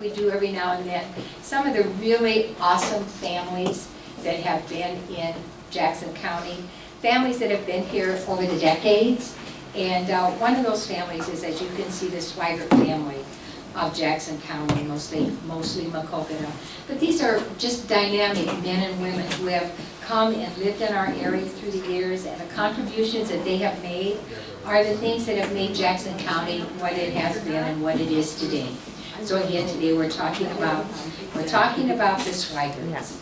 We do every now and then. Some of the really awesome families that have been in Jackson County, families that have been here over the decades. And one of those families is, as you can see, the Swigart family of Jackson County, mostly Maquoketa. But these are just dynamic men and women who have come and lived in our area through the years, and the contributions that they have made are the things that have made Jackson County what it has been and what it is today. So again, today we're talking about the Swigarts.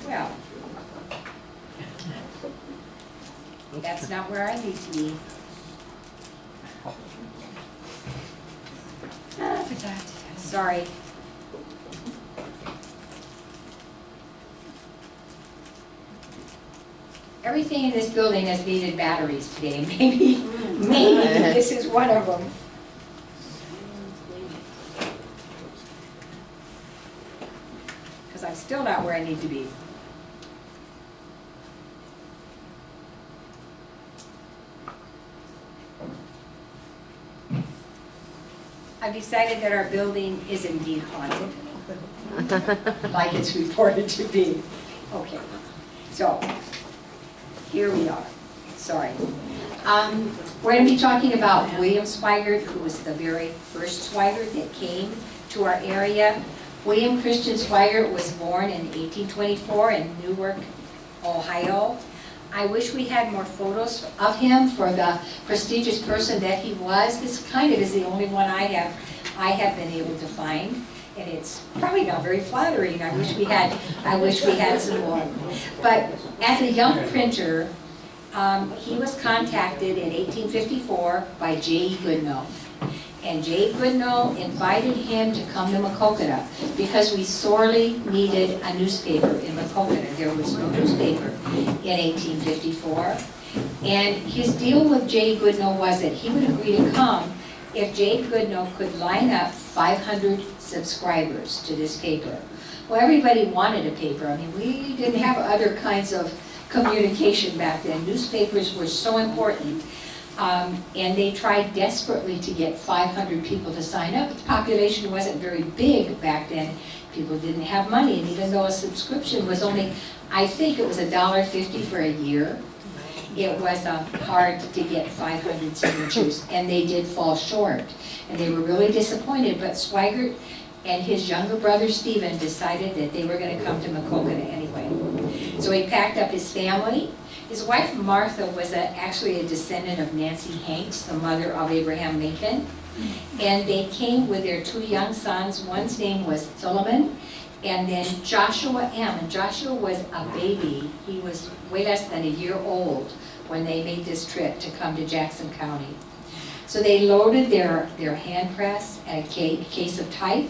Yeah. Well, that's not where I need to be. Sorry. Everything in this building has needed batteries today. Maybe this is one of them. Because I'm still not where I need to be. I've decided that our building is indeed haunted, like it's reported to be. Okay, so here we are. Sorry. We're going to be talking about William Swigart, who was the very first Swigart that came to our area. William Christian Swigart was born in 1824 in Newark, Ohio. I wish we had more photos of him for the prestigious person that he was. This kind of is the only one I have been able to find, and it's probably not very flattering. I wish we had some more. But as a young printer, he was contacted in 1854 by J.E. Goodnow. And J.E. Goodnow invited him to come to Maquoketa because we sorely needed a newspaper in Maquoketa. There was no newspaper in 1854. And his deal with J.E. Goodnow was that he would agree to come if J.E. Goodnow could line up 500 subscribers to this paper. Well, everybody wanted a paper. I mean, we didn't have other kinds of communication back then. Newspapers were so important. And they tried desperately to get 500 people to sign up. The population wasn't very big back then. People didn't have money, and even though a subscription was only, I think it was $1.50 for a year, it was hard to get 500 signatures, and they did fall short. And they were really disappointed, but Swigart and his younger brother Stephen decided that they were going to come to Maquoketa anyway. So he packed up his family. His wife Martha was actually a descendant of Nancy Hanks, the mother of Abraham Lincoln. And they came with their two young sons. One's name was Philemon, and then Joshua M. And Joshua was a baby. He was way less than a year old when they made this trip to come to Jackson County. So they loaded their hand press, a case of type,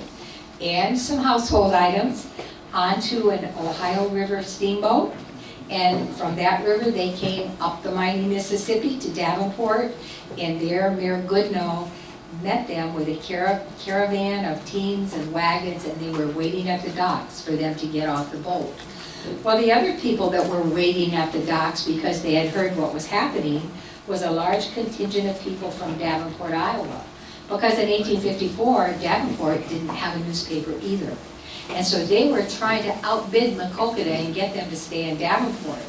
and some household items onto an Ohio River steamboat. And from that river, they came up the mighty Mississippi to Davenport, and there Mayor Goodnow met them with a caravan of teams and wagons, and they were waiting at the docks for them to get off the boat. Well, the other people that were waiting at the docks because they had heard what was happening was a large contingent of people from Davenport, Iowa. Because in 1854, Davenport didn't have a newspaper either. And so they were trying to outbid Maquoketa and get them to stay in Davenport.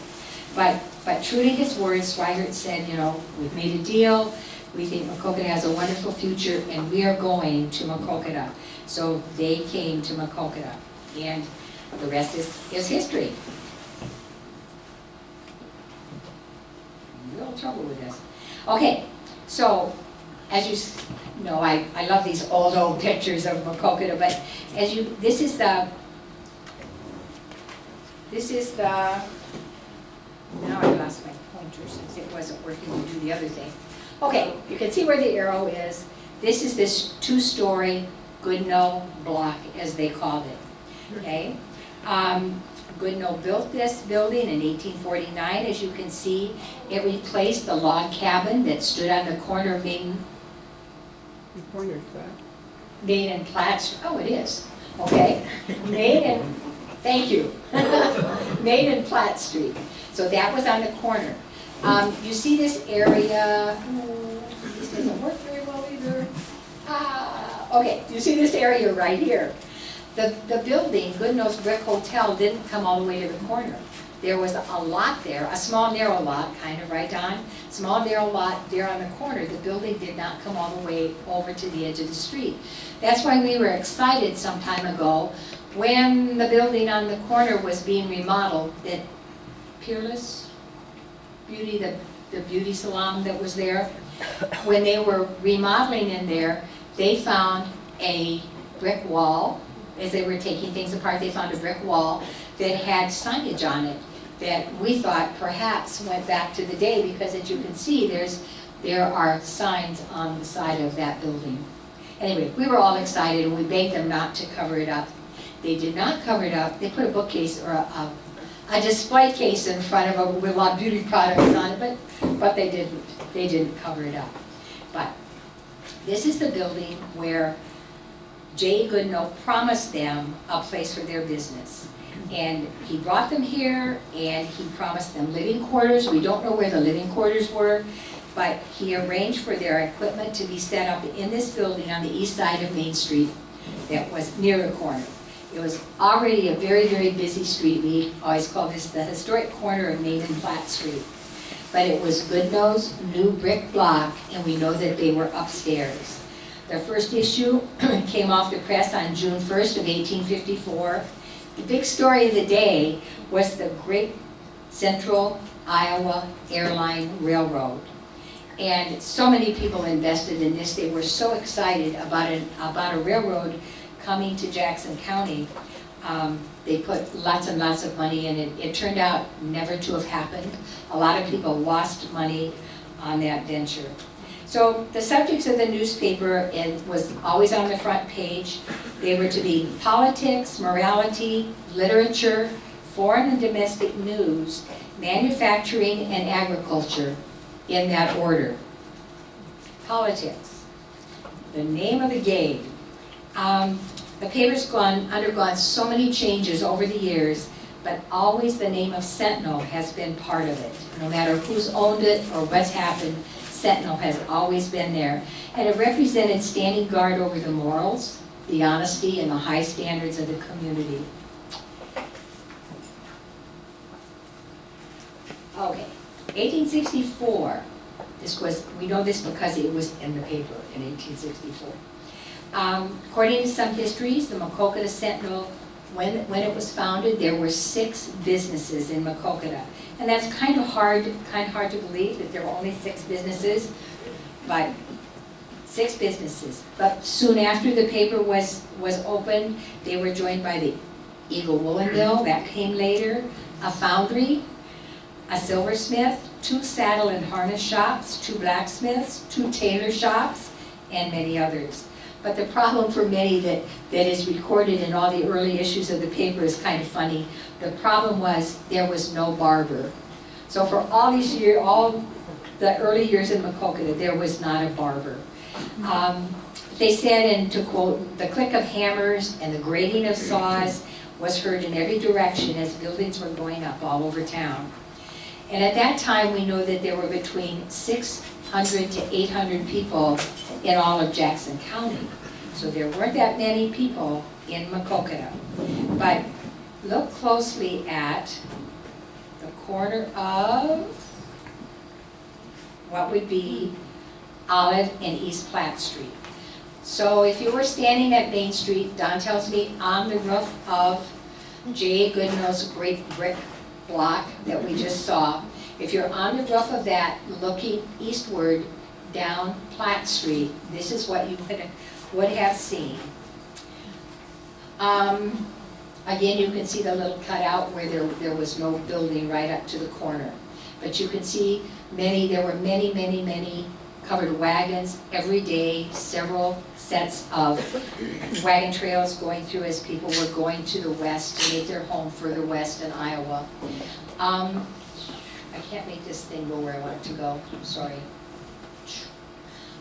But true to his word, Swigart said, you know, we've made a deal. We think Maquoketa has a wonderful future, and we are going to Maquoketa. So they came to Maquoketa, and the rest is history. Real trouble with this. Okay, so as you know, I love these old pictures of Maquoketa, but as you, this is the, now I lost my pointer since it wasn't working to do the other thing. Okay, you can see where the arrow is. This is this two-story Goodnow block, as they called it, okay? Goodnow built this building in 1849. As you can see, it replaced the log cabin that stood on the corner of Main and Platt. Oh, it is. Okay. Thank you. Main and Platt Street. So that was on the corner. You see this area, this doesn't work very well either. Okay, you see this area right here. The building, Goodno's Brick Hotel, didn't come all the way to the corner. There was a lot there, a small narrow lot, kind of, right, Don? Small narrow lot there on the corner. The building did not come all the way over to the edge of the street. That's why we were excited some time ago when the building on the corner was being remodeled, that Peerless Beauty, the beauty salon that was there, when they were remodeling in there, they found a brick wall. As they were taking things apart, they found a brick wall that had signage on it that we thought perhaps went back to the day, because as you can see, there are signs on the side of that building. Anyway, we were all excited and we begged them not to cover it up. They did not cover it up. They put a bookcase or a display case in front of it with a lot of beauty products on it, but they didn't. They didn't cover it up. But this is the building where Jay Goodnow promised them a place for their business. And he brought them here and he promised them living quarters. We don't know where the living quarters were, but he arranged for their equipment to be set up in this building on the east side of Main Street that was near the corner. It was already a very, very busy street. We always call this the historic corner of Main and Platt Street. But it was Goodnow's new brick block, and we know that they were upstairs. Their first issue came off the press on June 1st of 1854. The big story of the day was the Great Central Iowa Airline Railroad. And so many people invested in this. They were so excited about a railroad coming to Jackson County. They put lots and lots of money in it. It turned out never to have happened. A lot of people lost money on that venture. So the subjects of the newspaper was always on the front page. They were to be politics, morality, literature, foreign and domestic news, manufacturing, and agriculture, in that order. Politics, the name of the game. The paper's undergone so many changes over the years, but always the name of Sentinel has been part of it. No matter who's owned it or what's happened, Sentinel has always been there. And it represented standing guard over the morals, the honesty, and the high standards of the community. Okay, 1864. We know this because it was in the paper in 1864. According to some histories, the Maquoketa Sentinel, when it was founded, there were 6 businesses in Maquoketa. And that's kind of hard to believe that there were only 6 businesses, but 6 businesses. But soon after the paper was opened, they were joined by the Eagle Woolen Mill, that came later, a foundry, a silversmith, 2 saddle and harness shops, 2 blacksmiths, 2 tailor shops, and many others. But the problem for many that is recorded in all the early issues of the paper is kind of funny. The problem was there was no barber. So for all these years, all the early years in Maquoketa, there was not a barber. They said, and to quote, "The click of hammers and the grating of saws was heard in every direction as buildings were going up all over town." And at that time, we know that there were between 600 to 800 people in all of Jackson County. So there weren't that many people in Maquoketa. But look closely at the corner of what would be Olive and East Platt Street. So if you were standing at Main Street, Don tells me, on the roof of J. Goodnow's great brick block that we just saw, if you're on the roof of that looking eastward down Platt Street, this is what you would have seen. Again, you can see the little cutout where there was no building right up to the corner. But you can see there were many covered wagons every day, several sets of wagon trails going through as people were going to the west to make their home further west in Iowa. I can't make this thing go where I want it to go, I'm sorry.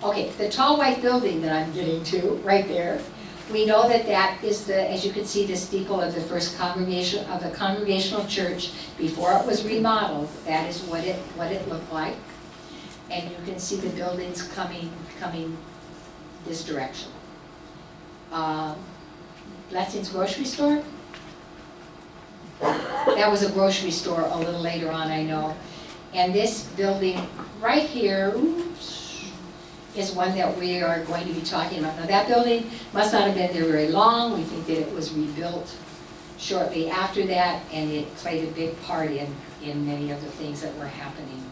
Okay, the tall white building that I'm getting to, right there, We know that that is the, as you can see, the steeple of the first congregation of the Congregational Church before it was remodeled. That is what it looked like, and you can see the buildings coming this direction. Blessings Grocery Store. That was a grocery store a little later on, I know. And this building right here, oops, is one that we are going to be talking about. Now that building must not have been there very long. We think that it was rebuilt shortly after that, and it played a big part in many of the things that were happening.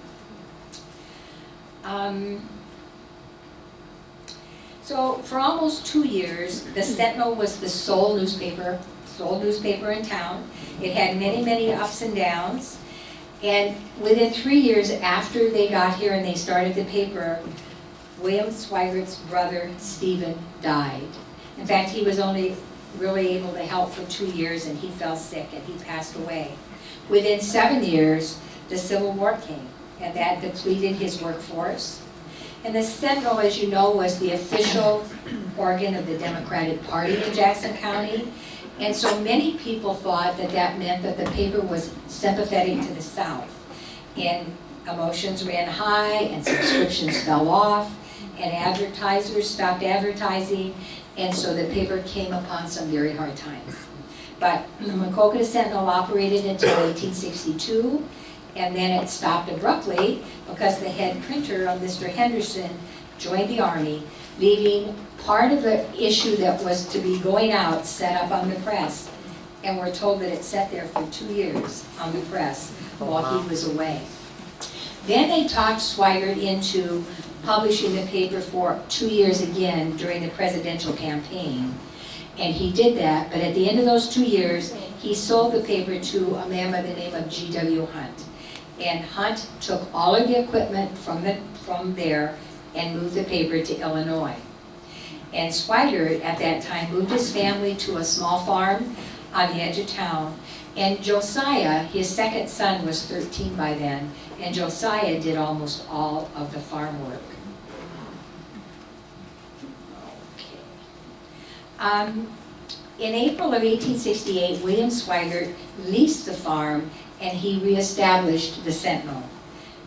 So for almost 2 years, the Sentinel was the sole newspaper in town. It had many, many ups and downs. And within 3 years after they got here and they started the paper, William Swigart's brother, Stephen, died. In fact, he was only really able to help for 2 years, and he fell sick and he passed away. Within 7 years, the Civil War came, and that depleted his workforce. And the Sentinel, as you know, was the official organ of the Democratic Party in Jackson County. And so many people thought that that meant that the paper was sympathetic to the South. And emotions ran high, and subscriptions fell off, and advertisers stopped advertising, and so the paper came upon some very hard times. But the Maquoketa Sentinel operated until 1862, and then it stopped abruptly because the head printer, Mr. Henderson, joined the Army, leaving part of the issue that was to be going out set up on the press. And we're told that it sat there for 2 years on the press while he was away. Then they talked Swigart into publishing the paper for 2 years again during the presidential campaign. And he did that, but at the end of those 2 years, he sold the paper to a man by the name of G.W. Hunt. And Hunt took all of the equipment from there and moved the paper to Illinois. And Swigart, at that time, moved his family to a small farm on the edge of town. And Josiah, his second son, was 13 by then, and Josiah did almost all of the farm work. Okay. In April of 1868, William Swigart leased the farm, and he reestablished the Sentinel.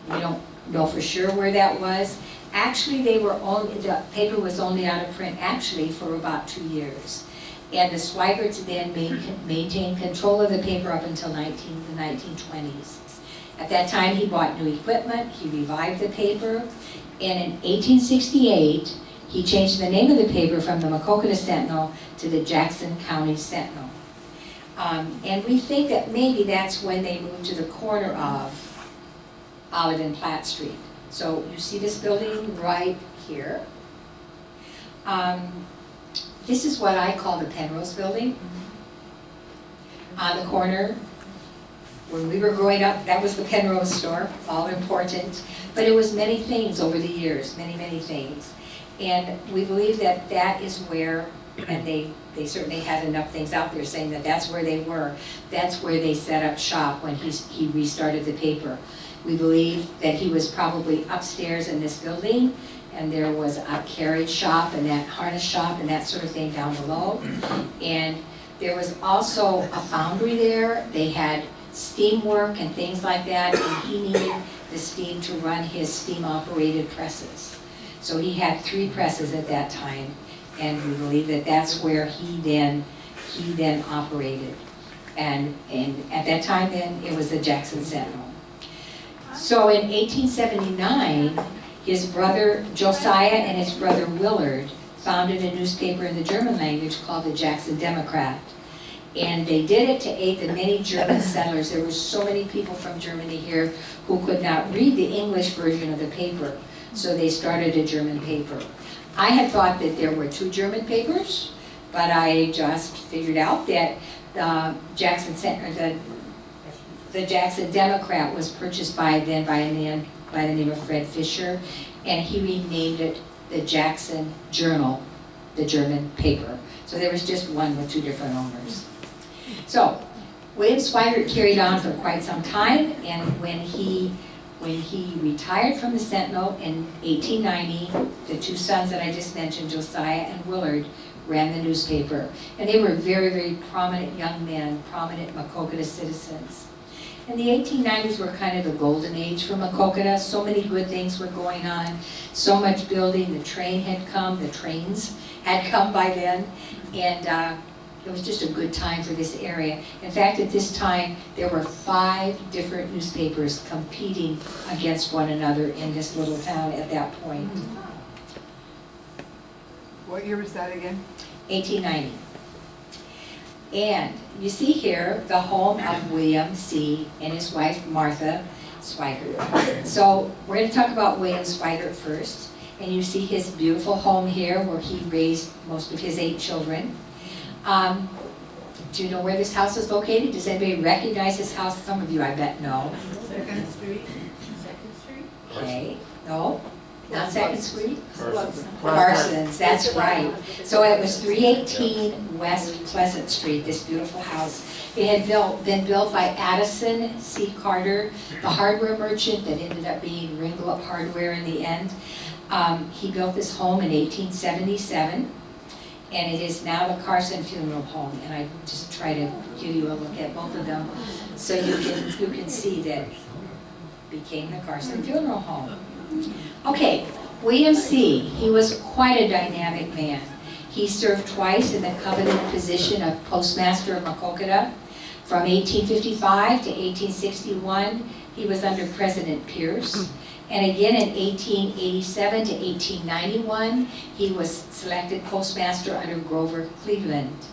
We don't know for sure where that was. Actually, the paper was only out of print actually for about 2 years. And the Swigarts then maintained control of the paper up until the 1920s. At that time, he bought new equipment, he revived the paper, and in 1868, he changed the name of the paper from the Maquoketa Sentinel to the Jackson County Sentinel. And we think that maybe that's when they moved to the corner of Olive and Platt Street. So you see this building right here. This is what I call the Penrose Building. On the corner, when we were growing up, that was the Penrose store, all important. But it was many things over the years, many, many things. And we believe that that is where, and they certainly had enough things out there saying that that's where they were. That's where they set up shop when he restarted the paper. We believe that he was probably upstairs in this building, and there was a carriage shop and that harness shop and that sort of thing down below. And there was also a foundry there. They had steam work and things like that, and he needed the steam to run his steam-operated presses. So he had 3 presses at that time, and we believe that that's where he then operated. And at that time then, it was the Jackson Sentinel. So in 1879, his brother Josiah and his brother Willard founded a newspaper in the German language called the Jackson Democrat. And they did it to aid the many German settlers. There were so many people from Germany here who could not read the English version of the paper. So they started a German paper. I had thought that there were 2 German papers, but I just figured out that the Jackson Democrat was purchased by a man by the name of Fred Fisher, and he renamed it the Jackson Journal, the German paper. So there was just one with 2 different owners. So William Swigart carried on for quite some time, and when he retired from the Sentinel in 1890, the 2 sons that I just mentioned, Josiah and Willard, ran the newspaper. And they were very, very prominent young men, prominent Maquoketa citizens. And the 1890s were kind of the golden age for Maquoketa. So many good things were going on, so much building. The train had come, the trains had come by then, and it was just a good time for this area. In fact, at this time, there were 5 different newspapers competing against one another in this little town at that point. What year was that again? 1890. And you see here the home of William C. and his wife Martha Swigart. So we're going to talk about William Swigart first. And you see his beautiful home here where he raised most of his 8 children. Do you know where this house is located? Does anybody recognize this house? Some of you, I bet, know. 2nd Street. 2nd Street? Okay, no, not 2nd Street? Parsons. Parsons, that's right. So it was 318 West Pleasant Street, this beautiful house. It had been built by Addison C. Carter, the hardware merchant that ended up being Ringloop Hardware in the end. He built this home in 1877. And it is now the Carson Funeral Home, and I just try to give you a look at both of them so you can see that it became the Carson Funeral Home. Okay, William C., he was quite a dynamic man. He served twice in the coveted position of Postmaster of Maquoketa. From 1855 to 1861, he was under President Pierce. And again in 1887 to 1891, he was selected postmaster under Grover Cleveland.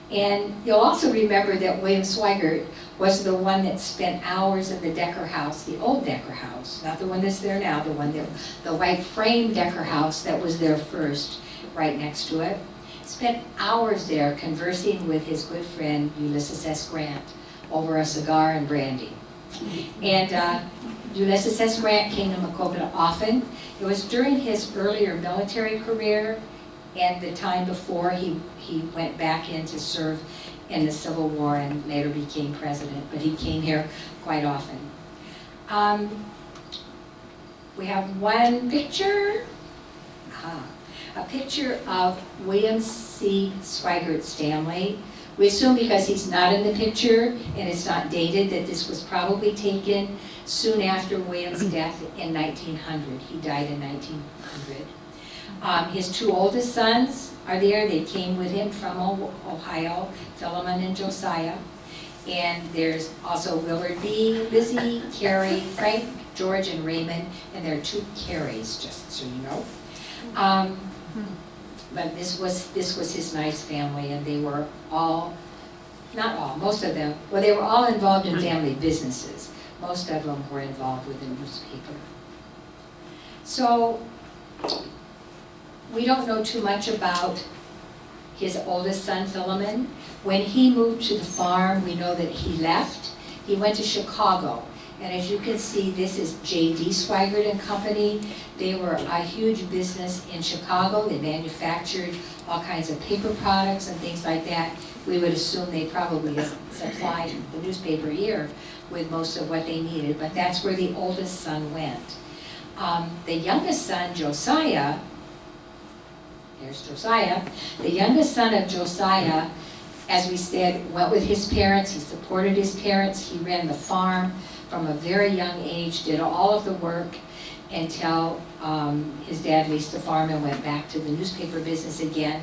And you'll also remember that William Swigart was the one that spent hours in the Decker house, the old Decker house, not the one that's there now, the white frame Decker house that was there first, right next to it. Spent hours there conversing with his good friend Ulysses S. Grant over a cigar and brandy. And Ulysses S. Grant came to Maquoketa often. It was during his earlier military career and the time before he went back in to serve in the Civil War and later became president, but he came here quite often. We have one picture, a picture of William C. Swigart's family. We assume because he's not in the picture and it's not dated that this was probably taken soon after William's death in 1900. He died in 1900. His 2 oldest sons are there. They came with him from Ohio, Philemon and Josiah. And there's also Willard B., Lizzie, Carrie, Frank, George, and Raymond. And there are 2 Carries, just so you know. But this was his nice family, and they were all, not all, most of them, well, they were all involved in family businesses. Most of them were involved with the newspaper. So we don't know too much about his oldest son, Philemon. When he moved to the farm, we know that he left. He went to Chicago. And as you can see, this is J.D. Swigart and Company. They were a huge business in Chicago. They manufactured all kinds of paper products and things like that. We would assume they probably supplied the newspaper here with most of what they needed, but that's where the oldest son went. The youngest son, Josiah, here's Josiah. The youngest son of Josiah, as we said, went with his parents. He supported his parents. He ran the farm from a very young age, did all of the work until his dad leased the farm and went back to the newspaper business again.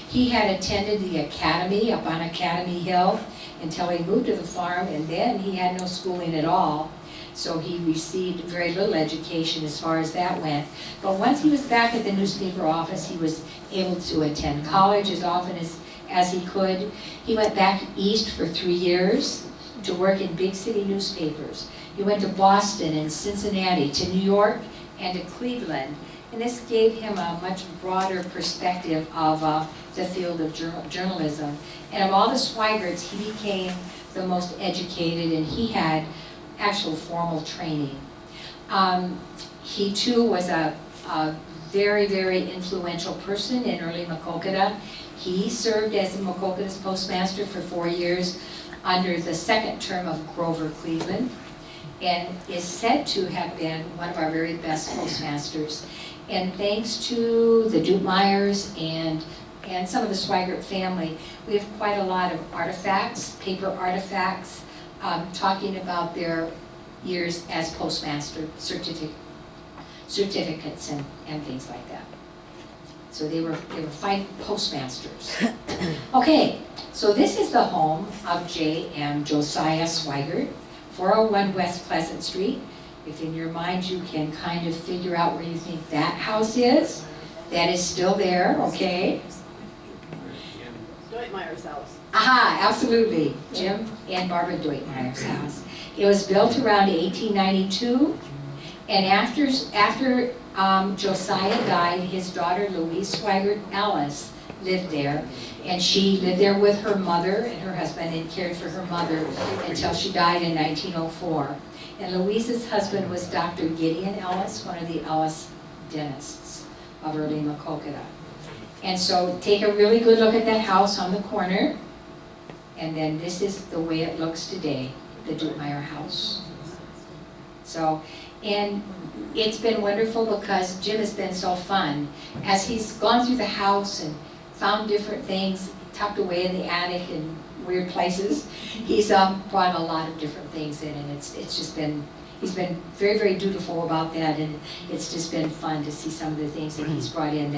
He had attended the academy up on Academy Hill until he moved to the farm, and then he had no schooling at all. So he received very little education as far as that went. But once he was back at the newspaper office, he was able to attend college as often as he could. He went back east for 3 years to work in big city newspapers. He went to Boston and Cincinnati, to New York, and to Cleveland. And this gave him a much broader perspective of the field of journalism. And of all the Swigarts, he became the most educated, and he had actual formal training. He too was a very, very influential person in early Maquoketa. He served as Maquoketa's postmaster for 4 years under the second term of Grover Cleveland, and is said to have been one of our very best postmasters. And thanks to the Dupmeyers and and some of the Swigart family, we have quite a lot of artifacts, paper artifacts, talking about their years as postmaster, certificates and things like that. So they were fine postmasters. Okay, so this is the home of J.M. Josiah Swigart, 401 West Pleasant Street. If in your mind you can kind of figure out where you think that house is, that is still there, okay? Deutmeyer's house. Aha, absolutely. Jim and Barbara Deutmeyer's house. It was built around 1892, and after Josiah died, his daughter Louise Swigart Ellis lived there, and she lived there with her mother and her husband and cared for her mother until she died in 1904. And Louise's husband was Dr. Gideon Ellis, one of the Ellis dentists of early Maquoketa. And so take a really good look at that house on the corner, and then this is the way it looks today, the Deutmeyer house. So, and it's been wonderful because Jim has been so fun. As he's gone through the house and found different things tucked away in the attic and weird places, he's brought a lot of different things in, and it's just been, he's been very, very dutiful about that, and it's just been fun to see some of the things that he's brought in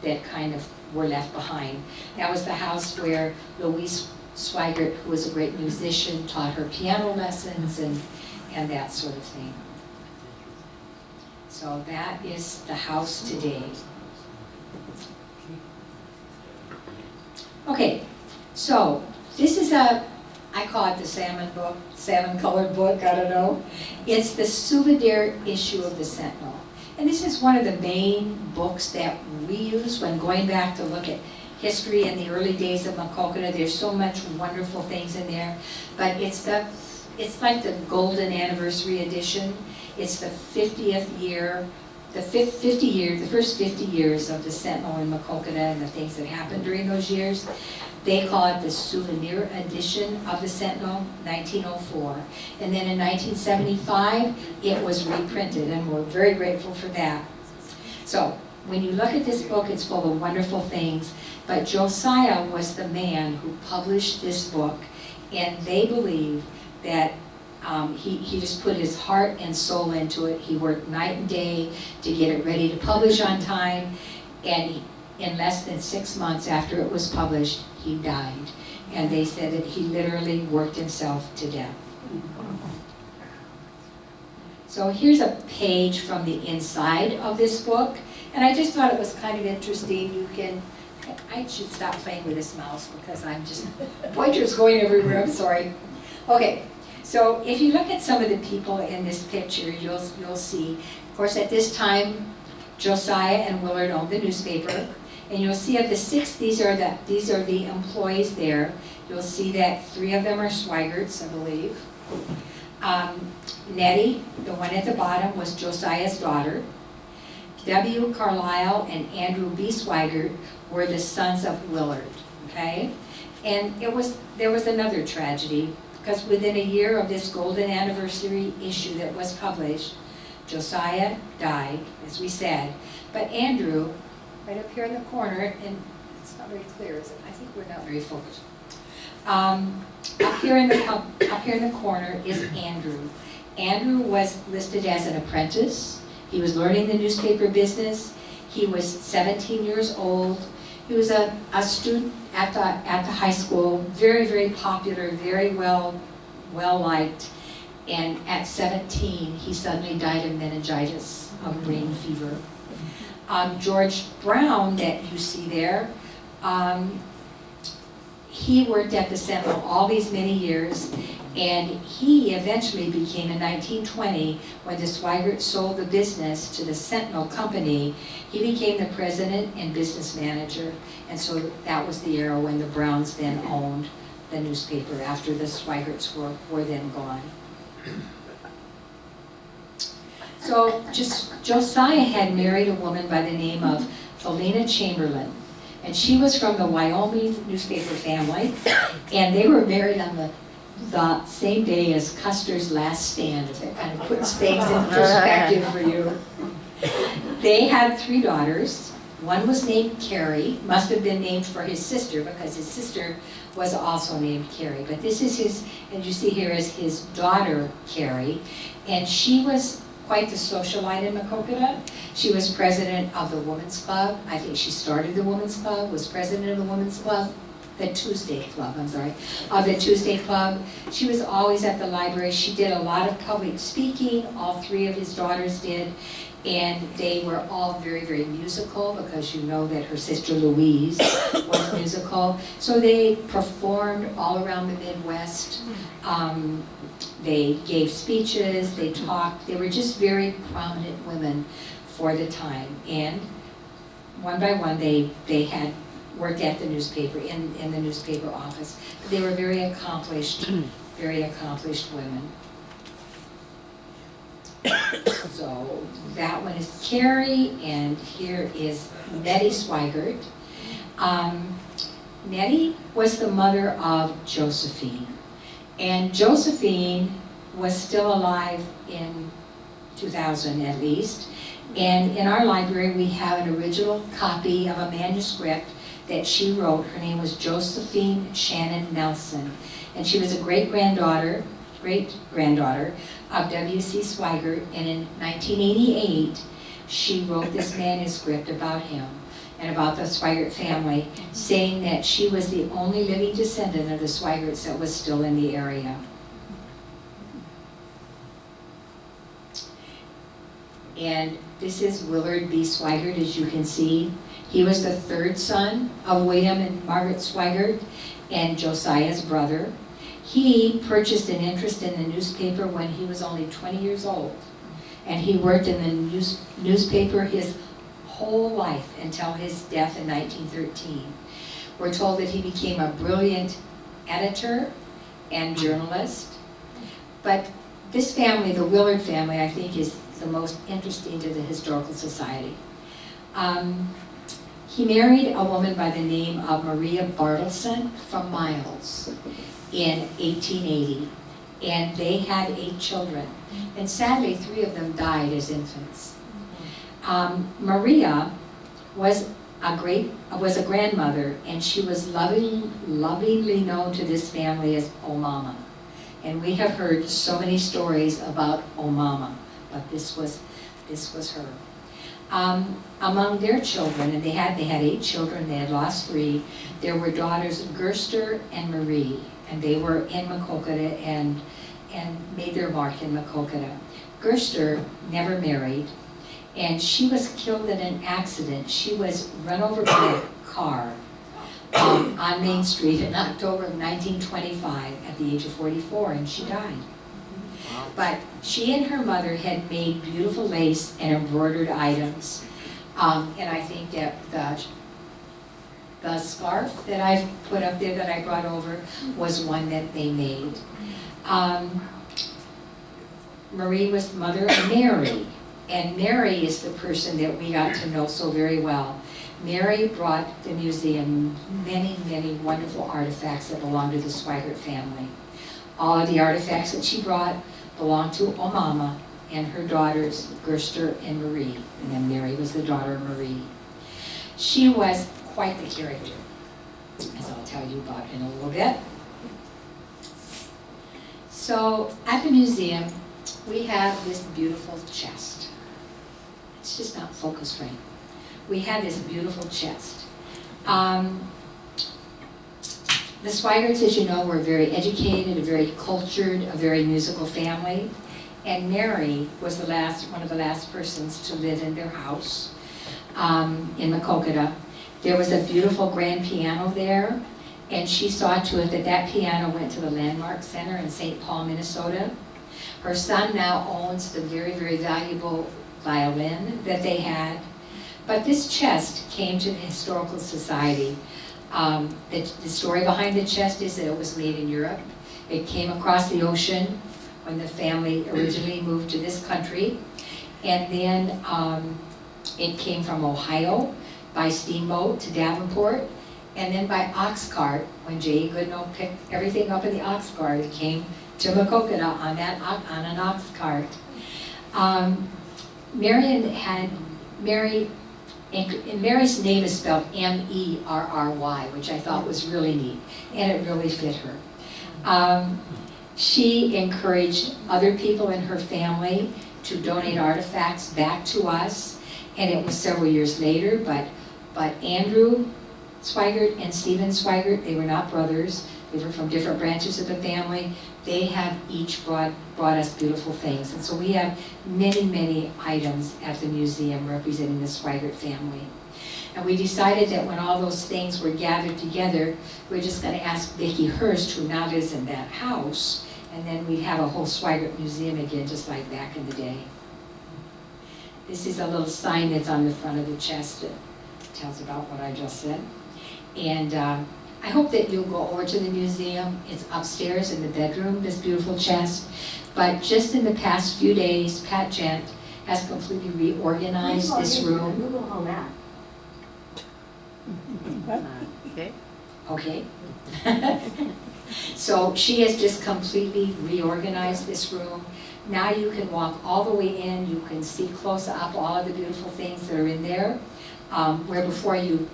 that kind of were left behind. That was the house where Louise Swigart, who was a great musician, taught her piano lessons and that sort of thing. So that is the house today. Okay, so this is I call it the salmon book, salmon colored book, I don't know. It's the souvenir issue of the Sentinel. And this is one of the main books that we use when going back to look at history in the early days of Maquoketa. There's so much wonderful things in there, but it's like the golden anniversary edition. It's the 50th year, the first 50 years of the Sentinel in Maquoketa and the things that happened during those years. They call it the souvenir edition of the Sentinel, 1904. And then in 1975, it was reprinted, and we're very grateful for that. So when you look at this book, it's full of wonderful things, but Josiah was the man who published this book, and they believe that he just put his heart and soul into it. He worked night and day to get it ready to publish on time, and in less than 6 months after it was published, he died. And they said that he literally worked himself to death. So here's a page from the inside of this book, and I just thought it was kind of interesting. You can, I should stop playing with this mouse because I'm just, pointer's going everywhere, I'm sorry. Okay. So if you look at some of the people in this picture, you'll see, of course, at this time, Josiah and Willard owned the newspaper, and you'll see of the 6, these are the employees there. You'll see that 3 of them are Swigarts, I believe. Nettie, the one at the bottom, was Josiah's daughter. W. Carlisle and Andrew B. Swigart were the sons of Willard. Okay, and there was another tragedy. Because within a year of this golden anniversary issue that was published, Josiah died, as we said. But Andrew, right up here in the corner, and it's not very clear, is it? I think we're not very focused. Up here in the corner is Andrew. Andrew was listed as an apprentice. He was learning the newspaper business. He was 17 years old. He was a student at the high school, very, very popular, very well liked. And at 17, he suddenly died of meningitis, of brain fever. George Brown, that you see there, he worked at the Sentinel all these many years, and he eventually became, in 1920, when the Swigart sold the business to the Sentinel Company, he became the president and business manager. And so that was the era when the Browns then owned the newspaper after the Swigarts were then gone. So Josiah had married a woman by the name of Felina Chamberlain. And she was from the Wyoming newspaper family. And they were married on the same day as Custer's last stand, if that kind of puts things in perspective for you. They had 3 daughters. One was named Carrie, must have been named for his sister because his sister was also named Carrie. But this is his, and you see here is his daughter, Carrie, and she was quite the socialite in Maquoketa. She was president of the Women's Club. I think she started the Women's Club, was president of the Women's Club, the Tuesday Club, I'm sorry, of the Tuesday Club. She was always at the library. She did a lot of public speaking. All three of his daughters did. And they were all very, very musical because you know that her sister Louise was musical. So they performed all around the Midwest. They gave speeches, they talked. They were just very prominent women for the time. And one by one, they had worked at the newspaper, in the newspaper office. But they were very accomplished women. So that one is Carrie, and here is Nettie Swigart. Nettie was the mother of Josephine, and Josephine was still alive in 2000 at least. And in our library we have an original copy of a manuscript that she wrote. Her name was Josephine Shannon Nelson, and she was a great-granddaughter of W.C. Swigart, and in 1988 she wrote this manuscript about him and about the Swigart family, saying that she was the only living descendant of the Swigarts that was still in the area. And this is Willard B. Swigart, as you can see. He was the third son of William and Margaret Swigart and Josiah's brother. He purchased an interest in the newspaper when he was only 20 years old. And he worked in the newspaper his whole life until his death in 1913. We're told that he became a brilliant editor and journalist. But this family, the Willard family, I think is the most interesting to the Historical Society. He married a woman by the name of Maria Bartleson from Miles in 1880, and they had 8 children, and sadly 3 of them died as infants. Maria was a grandmother, and she was lovingly known to this family as O Mama, and we have heard so many stories about O Mama, but this was her. Among their children, and they had 8 children, they had lost 3, there were daughters Gerster and Marie, and they were in Maquoketa and made their mark in Maquoketa. Gerster never married, and she was killed in an accident. She was run over by a car on Main Street in October of 1925 at the age of 44, and she died. But she and her mother had made beautiful lace and embroidered items. And I think that the scarf that I put up there that I brought over was one that they made. Marie was mother of Mary, and Mary is the person that we got to know so very well. Mary brought the museum many, many wonderful artifacts that belong to the Swigart family. All of the artifacts that she brought belonged to O Mama and her daughters, Gerster and Marie, and then Mary was the daughter of Marie. She was quite the character, as I'll tell you about in a little bit. So at the museum, we have this beautiful chest. It's just not focused right. We have this beautiful chest. The Swigarts, as you know, were very educated, a very cultured, a very musical family. And Mary was one of the last persons to live in their house in Maquoketa. There was a beautiful grand piano there, and she saw to it that that piano went to the Landmark Center in St. Paul, Minnesota. Her son now owns the very, very valuable violin that they had. But this chest came to the Historical Society. The story behind the chest is that it was made in Europe. It came across the ocean when the family originally moved to this country. And then it came from Ohio by steamboat to Davenport. And then by ox cart, when J.E. Goodnow picked everything up in the ox cart, it came to Maquoketa on an ox cart. Mary And Mary's name is spelled M-E-R-R-Y, which I thought was really neat, and it really fit her. She encouraged other people in her family to donate artifacts back to us, and it was several years later, but Andrew Swigart and Stephen Swigart, they were not brothers, they were from different branches of the family. They have each brought us beautiful things, and so we have many, many items at the museum representing the Swigart family. And we decided that when all those things were gathered together, we're just going to ask Vicki Hurst, who now lives in that house, and then we'd have a whole Swigart museum again, just like back in the day. This is a little sign that's on the front of the chest that tells about what I just said. And I hope that you'll go over to the museum. It's upstairs in the bedroom, this beautiful chest. But just in the past few days, Pat Gent has completely reorganized this room. Google Home app. Okay. Okay. So she has just completely reorganized this room. Now you can walk all the way in, you can see close up all of the beautiful things that are in there, where before you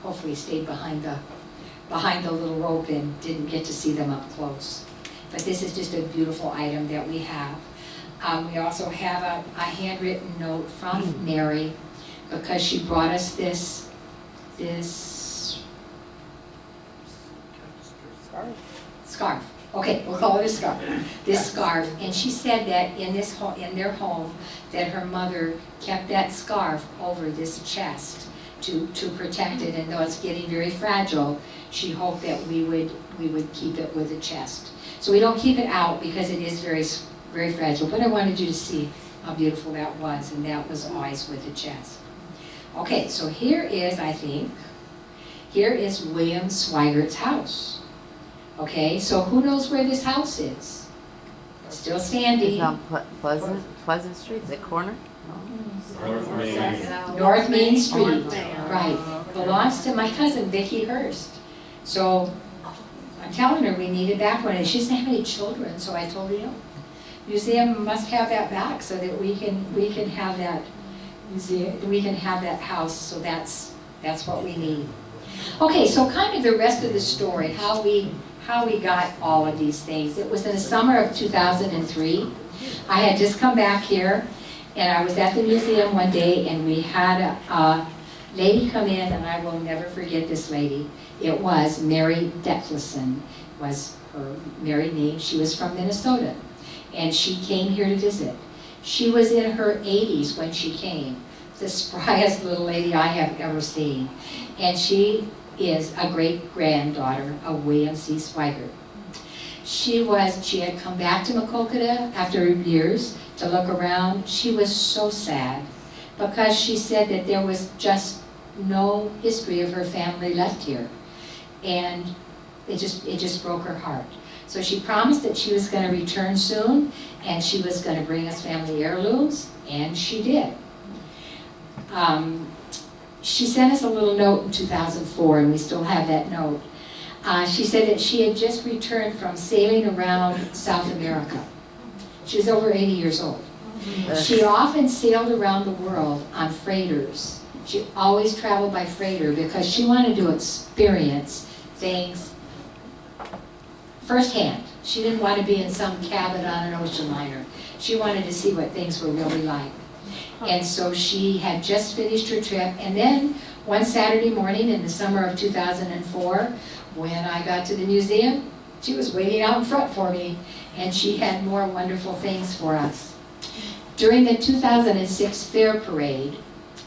hopefully stayed behind the little rope and didn't get to see them up close. But this is just a beautiful item that we have. We also have a handwritten note from Mary, because she brought us this scarf. Okay, we'll call it a scarf. This scarf, and she said that in their home, that her mother kept that scarf over this chest to protect it, and though it's getting very fragile, she hoped that we would keep it with the chest. So we don't keep it out because it is very, very fragile, but I wanted you to see how beautiful that was, and that was always with the chest. Okay, so here is, I think, here is William Swigart's house. Okay, so who knows where this house is? Still standing. It's on Pleasant Street, the corner? North Main Street, right. Belongs to my cousin, Vicki Hurst. So I'm telling her we need it back one, and she doesn't have any children, so I told her, no. Museum must have that back so that we can have that museum, we can have that house, so that's what we need. Okay, so kind of the rest of the story, how we got all of these things. It was in the summer of 2003. I had just come back here, and I was at the museum one day, and we had a lady come in, and I will never forget this lady. It was Mary Detleson, was her married name. She was from Minnesota, and she came here to visit. She was in her 80s when she came, the spryest little lady I have ever seen. And she is a great-granddaughter of William C. Swigart. She had come back to Maquoketa after years to look around. She was so sad because she said that there was just no history of her family left here. And it just broke her heart. So she promised that she was going to return soon, and she was going to bring us family heirlooms, and she did. She sent us a little note in 2004, and we still have that note. She said that she had just returned from sailing around South America. She was over 80 years old. She often sailed around the world on freighters. She always traveled by freighter because she wanted to experience things firsthand. She didn't want to be in some cabin on an ocean liner. She wanted to see what things were really like. And so she had just finished her trip, and then one Saturday morning in the summer of 2004, when I got to the museum, she was waiting out in front for me, and she had more wonderful things for us. During the 2006 Fair Parade,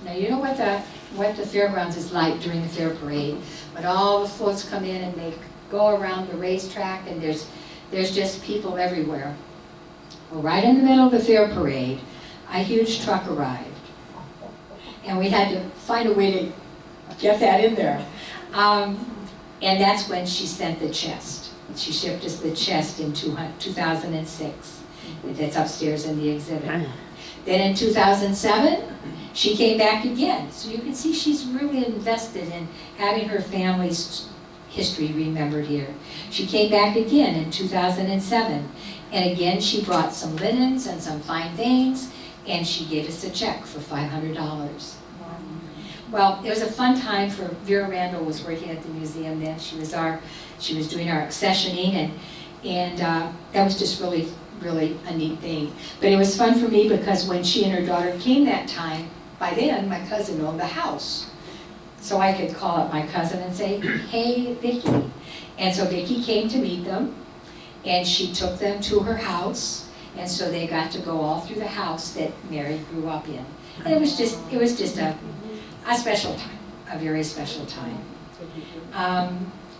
now you know what the fairgrounds is like during the Fair Parade, when all the floats come in and they go around the racetrack, and there's just people everywhere. Well, right in the middle of the Fair Parade, a huge truck arrived, and we had to find a way to get that in there. And that's when she sent the chest. She shipped us the chest in 2006. That's upstairs in the exhibit. Then in 2007, she came back again. So you can see she's really invested in having her family's history remembered here. She came back again in 2007. And again, she brought some linens and some fine things, and she gave us a check for $500. well, it was a fun time for Vera Randall was working at the museum then. She was doing our accessioning, and that was just really a neat thing. But it was fun for me because when she and her daughter came that time, by then my cousin owned the house. So I could call up my cousin and say, hey, Vicki. And so Vicki came to meet them, and she took them to her house, and so they got to go all through the house that Mary grew up in. And it was just a special time, a very special time.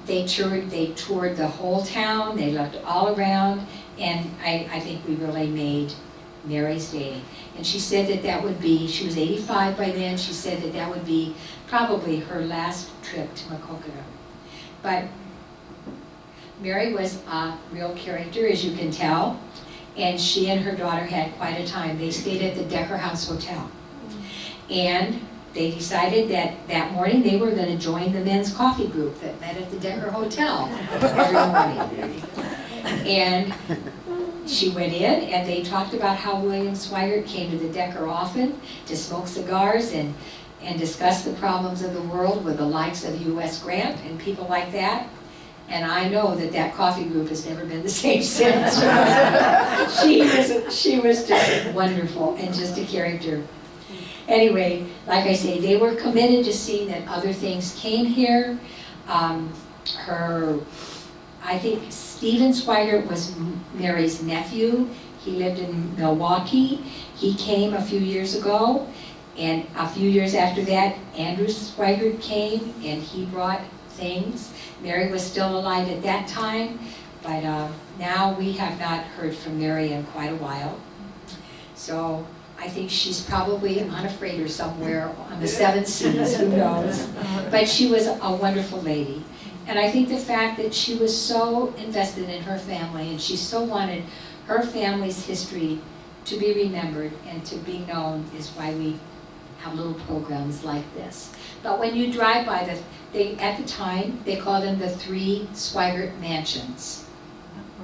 They toured the whole town, they looked all around, and I think we really made Mary's day. And she said that would be, she was 85 by then, she said that would be probably her last trip to Maquoketa. But Mary was a real character, as you can tell, and she and her daughter had quite a time. They stayed at the Decker House Hotel. And they decided that morning they were going to join the men's coffee group that met at the Decker Hotel every morning. And she went in and they talked about how William Swigart came to the Decker often to smoke cigars and discuss the problems of the world with the likes of U.S. Grant and people like that. And I know that coffee group has never been the same since. She was just wonderful and just a character. Anyway, like I say, they were committed to seeing that other things came here. I think Stephen Swigart was Mary's nephew. He lived in Milwaukee. He came a few years ago, and a few years after that, Andrew Swigart came, and he brought things. Mary was still alive at that time, but now we have not heard from Mary in quite a while. So I think she's probably on a freighter somewhere on the 7 seas, who knows. But she was a wonderful lady. And I think the fact that she was so invested in her family and she so wanted her family's history to be remembered and to be known is why we have little programs like this. But when you drive by, at the time, they called them the 3 Swigart mansions.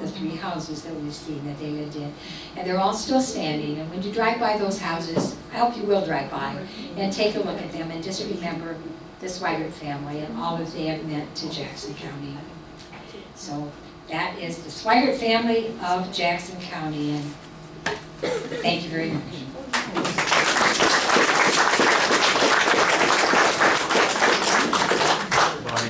The 3 houses that we've seen that they lived in. And they're all still standing. And when you drive by those houses, I hope you will drive by and take a look at them and just remember the Swigart family and all that they have meant to Jackson County. So that is the Swigart family of Jackson County. And thank you very much.